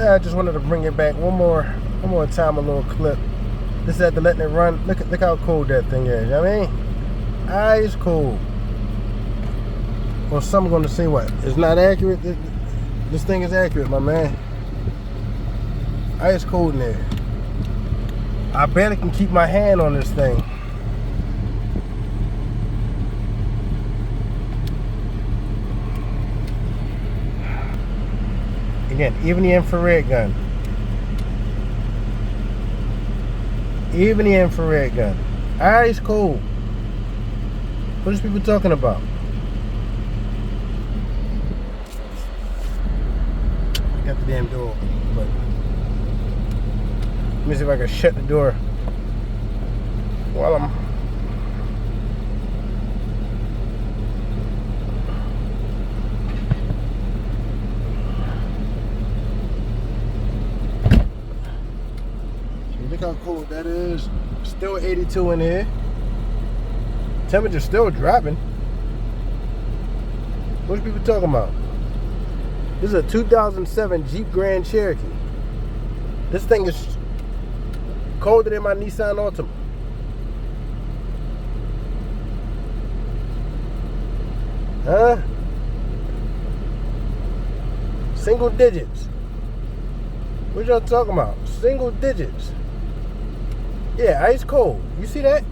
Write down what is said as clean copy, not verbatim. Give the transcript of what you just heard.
I just wanted to bring it back one more time, a little clip. This is after letting it run. Look how cold that thing is. You know what I mean? Ice cold. Well, some are going to say what? It's not accurate. This thing is accurate, my man. Ice cold in there. I barely can keep my hand on this thing. Again, even the infrared gun. Even the infrared gun. Ice cold. What is people talking about? I got the damn door open, but let me see if I can shut the door while I'm. Look how cold that is. Still 82 in here. Temperature's still dropping. What are people talking about? This is a 2007 Jeep Grand Cherokee. This thing is colder than my Nissan Altima. Huh? Single digits. What y'all talking about? Single digits. Yeah, ice cold. You see that?